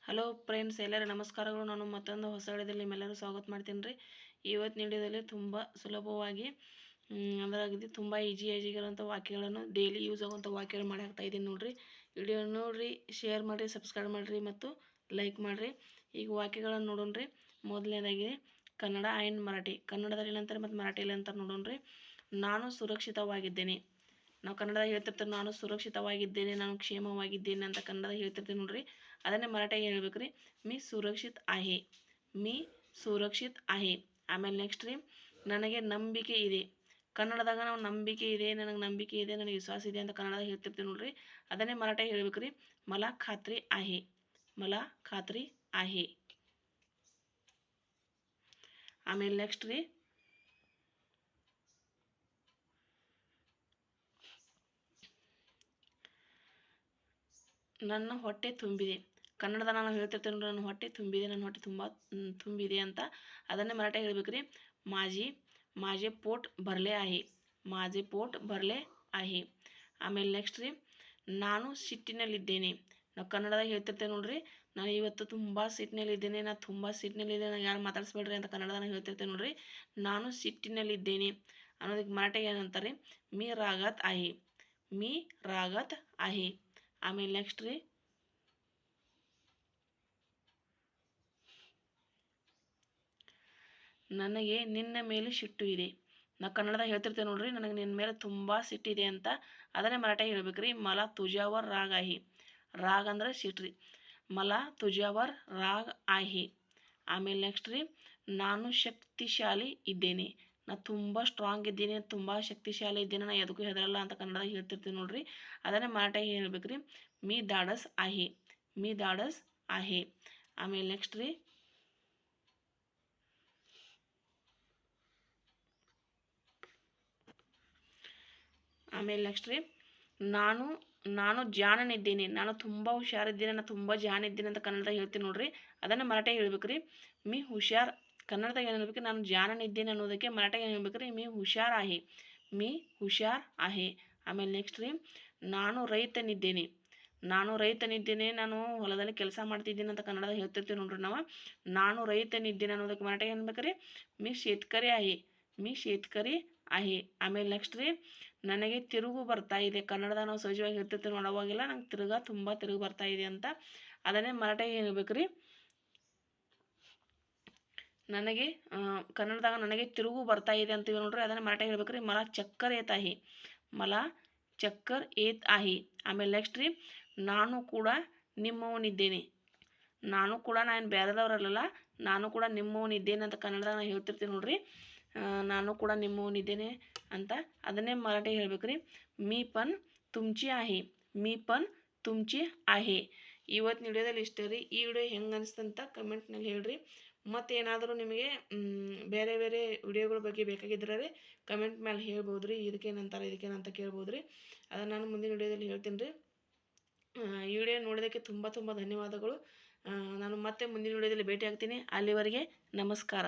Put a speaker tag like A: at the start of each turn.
A: Hello friends, ಎಲ್ಲರೂ ನಮಸ್ಕಾರಗಳು. ನಾನು ಮತ್ತೊಂದು ಹೊಸ ವಿಡಿಯೋದಲ್ಲಿ ನಿಮ್ಮೆಲ್ಲರೂ ಸ್ವಾಗತ ಮಾಡ್ತೀನಿ ರೀ. ಇವತ್ತು ವಿಡಿಯೋದಲ್ಲಿ ತುಂಬ ಸುಲಭವಾಗಿ ಅದರಾಗಿದೆ ತುಂಬ ಈಜಿಯಾಗಿರೋಂಥ ವಾಕ್ಯಗಳನ್ನು ಡೈಲಿ ಯೂಸ್ ಆಗುವಂಥ ವಾಕ್ಯಗಳು ಮಾಡಿ ಹಾಕ್ತಾ ಇದ್ದೀನಿ ನೋಡಿರಿ. ವಿಡಿಯೋ ನೋಡಿರಿ, ಶೇರ್ ಮಾಡಿರಿ, ಸಬ್ಸ್ಕ್ರೈಬ್ ಮಾಡಿರಿ ಮತ್ತು ಲೈಕ್ ಮಾಡಿರಿ. ಈಗ ವಾಕ್ಯಗಳನ್ನು ನೋಡೋಣ್ರಿ. ಮೊದಲನೇದಾಗಿ ಕನ್ನಡ ಆ್ಯಂಡ್ ಮರಾಠಿ. ಕನ್ನಡದಲ್ಲಿ ಏನಂತಾರೆ ಮತ್ತು ಮರಾಠಿಯಲ್ಲಿ ಅಂತಾರೆ ನೋಡೋಣ್ರಿ. ನಾನು ಸುರಕ್ಷಿತವಾಗಿದ್ದೇನೆ. ನಾವು ಕನ್ನಡದಾಗ ಹೇಳ್ತಿರ್ತೀವಿ, ನಾನು ಸುರಕ್ಷಿತವಾಗಿದ್ದೇನೆ, ನಾನು ಕ್ಷೇಮವಾಗಿದ್ದೇನೆ ಅಂತ ಕನ್ನಡದಾಗ ಹೇಳ್ತಿರ್ತೀವಿ ನೋಡ್ರಿ. ಅದನ್ನೇ ಮರಾಠಿಗೆ ಹೇಳ್ಬೇಕು ರೀ. ಮೀ ಸುರಕ್ಷಿತ್ ಆಹೆ. ಮೀ ಸುರಕ್ಷಿತ್ ಆಹೆ. ಆಮೇಲೆ ನೆಕ್ಸ್ಟ್ ರೀ, ನನಗೆ ನಂಬಿಕೆ ಇದೆ. ಕನ್ನಡದಾಗ ನಾವು ನಂಬಿಕೆ ಇದೆ, ನನಗೆ ನಂಬಿಕೆ ಇದೆ, ನನಗೆ ವಿಶ್ವಾಸ ಇದೆ ಅಂತ ಕನ್ನಡದಾಗ ಹೇಳ್ತಿರ್ತೀವಿ ನೋಡ್ರಿ. ಅದನ್ನೇ ಮರಾಠಿಗೆ ಹೇಳ್ಬೇಕು ರೀ. ಮಲಾ ಖಾತ್ರಿ ಆಹೆ. ಮಲಾ ಖಾತ್ರಿ ಆಹೆ. ಆಮೇಲೆ ನೆಕ್ಸ್ಟ್ ರೀ, ನನ್ನ ಹೊಟ್ಟೆ ತುಂಬಿದೆ. ಕನ್ನಡದ ನಾನು ಹೇಳ್ತಿರ್ತೇನೆ, ನನ್ನ ಹೊಟ್ಟೆ ತುಂಬಿದೆ, ನನ್ನ ಹೊಟ್ಟೆ ತುಂಬ ತುಂಬಿದೆ ಅಂತ. ಅದನ್ನೇ ಮರಾಠಿ ಹೇಳ್ಬೇಕು ರೀ. ಮಾಜೆ ಪೋಟ್ ಭರ್ಲೆ ಆಹೆ. ಮಾಜೆ ಪೋಟ್ ಭರ್ಲೆ ಆಹೆ. ಆಮೇಲೆ ನೆಕ್ಸ್ಟ್ ರೀ, ನಾನು ಸಿಟ್ಟಿನಲ್ಲಿದ್ದೇನೆ. ನಾವು ಕನ್ನಡದಾಗ ಹೇಳ್ತಿರ್ತೇವೆ ನೋಡ್ರಿ. ನಾನು ಇವತ್ತು ತುಂಬ ಸಿಟ್ಟಿನಲ್ಲಿದ್ದೇನೆ, ನಾನು ತುಂಬ ಸಿಟ್ಟಿನಲ್ಲಿದ್ದೇನೆ, ನಾನು ಯಾರು ಮಾತಾಡಿಸ್ಬೇಡ್ರಿ ಅಂತ ಕನ್ನಡದಾಗ ಹೇಳ್ತಿರ್ತೇನೆ ನೋಡ್ರಿ. ನಾನು ಸಿಟ್ಟಿನಲ್ಲಿದ್ದೇನೆ ಅನ್ನೋದಕ್ಕೆ ಮರಾಠಿಗೆ ಏನಂತಾರೆ? ಮೀ ರಾಗತ್ ಆಹೆ. ಮೀ ರಾಗತ್ ಆಹೆ. ಆಮೇಲೆ ನೆಕ್ಸ್ಟ್ ರೀ, ನನಗೆ ನಿನ್ನ ಮೇಲೆ ಸಿಟ್ಟು ಇದೆ. ನಾವು ಕನ್ನಡದಾಗ ಹೇಳ್ತಿರ್ತೇವೆ ನೋಡ್ರಿ, ನನಗೆ ನಿನ್ನ ಮೇಲೆ ತುಂಬ ಸಿಟ್ಟಿದೆ ಅಂತ. ಅದನ್ನೇ ಮರಾಠಿಗೆ ಹೇಳ್ಬೇಕು ರೀ. ಮಲ ತುಜಾವರ್ ರಾಗ್ ಆಹೆ. ರಾಗ್ ಅಂದ್ರೆ ಸಿಟ್ರಿ. ಮಲ ತುಜಾವರ್ ರಾಗ್ ಆಹೆ. ಆಮೇಲೆ ನೆಕ್ಸ್ಟ್ ರೀ, ನಾನು ಶಕ್ತಿಶಾಲಿ ಇದ್ದೇನೆ. ನಾನು ತುಂಬ ಸ್ಟ್ರಾಂಗ್ ಇದ್ದೀನಿ, ತುಂಬ ಶಕ್ತಿಶಾಲಿ ಇದ್ದೇನೆ, ನಾನು ಎದಕ್ಕೂ ಹೆದರಲ್ಲ ಅಂತ ಕನ್ನಡದಾಗ ಹೇಳ್ತಿರ್ತೀನಿ ನೋಡ್ರಿ. ಅದನ್ನೇ ಮರಾಠಿಗೆ ಹೇಳ್ಬೇಕು ರೀ. ಮೀ ದಾಡಸ್ ಆಹೆ. ಮೀ ದಾಡಸ್ ಆಹೆ. ಆಮೇಲೆ ನೆಕ್ಸ್ಟ್ ರೀ, ನಾನು ಜಾಣನಿದ್ದೇನೆ. ನಾನು ತುಂಬ ಹುಷಾರಿದ್ದೇನೆ, ನಾನು ತುಂಬ ಜಾಣಿದ್ದೇನೆ ಅಂತ ಕನ್ನಡದಾಗ ಹೇಳ್ತೀನಿ ನೋಡ್ರಿ. ಅದನ್ನು ಮರಾಠಿಗೆ ಹೇಳ್ಬೇಕು ರೀ. ಮೀ ಹುಷಾರ್. ಕನ್ನಡದಾಗ ಏನು ಹೇಳ್ಬೇಕು? ನಾನು ಜಾಣನಿದ್ದೇನೆ ಅನ್ನೋದಕ್ಕೆ ಮರಾಠಿಗೆ ಏನು ಹೇಳ್ಬೇಕು ರೀ? ಮೀ ಹುಷಾರ್ ಆಹೆ. ಮೀ ಹುಷಾರ್ ಆಹೆ. ಆಮೇಲೆ ನೆಕ್ಸ್ಟ್ ರೀ, ನಾನು ರೈತನಿದ್ದೇನೆ. ನಾನು ರೈತನಿದ್ದೇನೆ, ನಾನು ಹೊಲದಲ್ಲಿ ಕೆಲಸ ಮಾಡ್ತಿದ್ದೀನಿ ಅಂತ ಕನ್ನಡದಾಗ ಹೇಳ್ತಿರ್ತೀವಿ ನೋಡ್ರಿ ನಾವು. ನಾನು ರೈತನಿದ್ದೇನೆ ಅನ್ನೋದಕ್ಕೆ ಮರಾಠಿಗೆ ಏನು ಬೇಕು ರೀ? ಮೀ ಶೇತ್ಕರಿ ಆಹೆ. ಮೀ ಶೇತ್ಕರಿ ಆಹೆ. ಆಮೇಲೆ ನೆಕ್ಸ್ಟ್ ರೀ, ನನಗೆ ತಿರುಗು ಬರ್ತಾ ಇದೆ. ಕನ್ನಡದಾಗ ನಾವು ಸಹಜವಾಗಿ ಹೇಳ್ತಿರ್ತೀವಿ ನೋಡೋವಾಗಿಲ್ಲ, ನಂಗೆ ತುಂಬ ತಿರುಗು ಬರ್ತಾ ಇದೆ ಅಂತ. ಅದನ್ನೇ ಮರಾಠಿಗೆ ಹೇಳ್ಬೇಕು ರೀ. ನನಗೆ ಕನ್ನಡದಾಗ ನನಗೆ ತಿರುಗು ಬರ್ತಾ ಇದೆ ಅಂತೀವಿ ನೋಡ್ರಿ. ಅದನ್ನು ಮರಾಠಿಗೆ ಹೇಳ್ಬೇಕು ರೀ. ಮಲ ಚಕ್ಕರ್ ಏತ್ ಆಹೆ. ಮಲ ಚಕ್ಕರ್ ಏತ್ ಆಹೆ. ಆಮೇಲೆ ನೆಕ್ಸ್ಟ್ ರೀ, ನಾನು ಕೂಡ ನಿಮ್ಮವನಿದ್ದೇನೆ. ನಾನು ಬೇರೆದವರಲ್ಲ, ನಾನು ಕೂಡ ನಿಮ್ಮವನಿದ್ದೇನೆ ಅಂತ ಕನ್ನಡದಾಗ ನಾನು ಹೇಳ್ತಿರ್ತೀನಿ ನೋಡ್ರಿ. ನಾನು ಕೂಡ ನಿಮ್ಮವನಿದ್ದೇನೆ ಅಂತ. ಅದನ್ನೇ ಮರಾಠಿಗೆ ಹೇಳ್ಬೇಕು ರೀ. ಮೀ ಪನ್ ತುಮ್ಚಿ ಆಹೆ. ಮೀ ಪನ್ ತುಮ್ಚಿ ಆಹೆ. ಇವತ್ತಿನ ವಿಡಿಯೋದಲ್ಲಿ ಇಷ್ಟೇ ರೀ. ಈ ವಿಡಿಯೋ ಹೆಂಗೆ ಅನಿಸ್ತಂತ ಕಮೆಂಟ್ನಲ್ಲಿ ಹೇಳ್ರಿ. ಮತ್ತು ಏನಾದರೂ ನಿಮಗೆ ಬೇರೆ ಬೇರೆ ವಿಡಿಯೋಗಳ ಬಗ್ಗೆ ಬೇಕಾಗಿದ್ರೆ ರೀ ಕಮೆಂಟ್ ಮೇಲೆ ಹೇಳ್ಬೋದು ರೀ. ಇದಕ್ಕೇನಂತ ಕೇಳ್ಬೋದು ರೀ. ಅದನ್ನು ನಾನು ಮುಂದಿನ ವಿಡಿಯೋದಲ್ಲಿ ಹೇಳ್ತೀನಿ ರೀ. ಈ ವಿಡಿಯೋ ನೋಡೋದಕ್ಕೆ ತುಂಬ ಧನ್ಯವಾದಗಳು. ನಾನು ಮತ್ತೆ ಮುಂದಿನ ವಿಡಿಯೋದಲ್ಲಿ ಭೇಟಿ ಆಗ್ತೀನಿ. ಅಲ್ಲಿವರೆಗೆ ನಮಸ್ಕಾರ.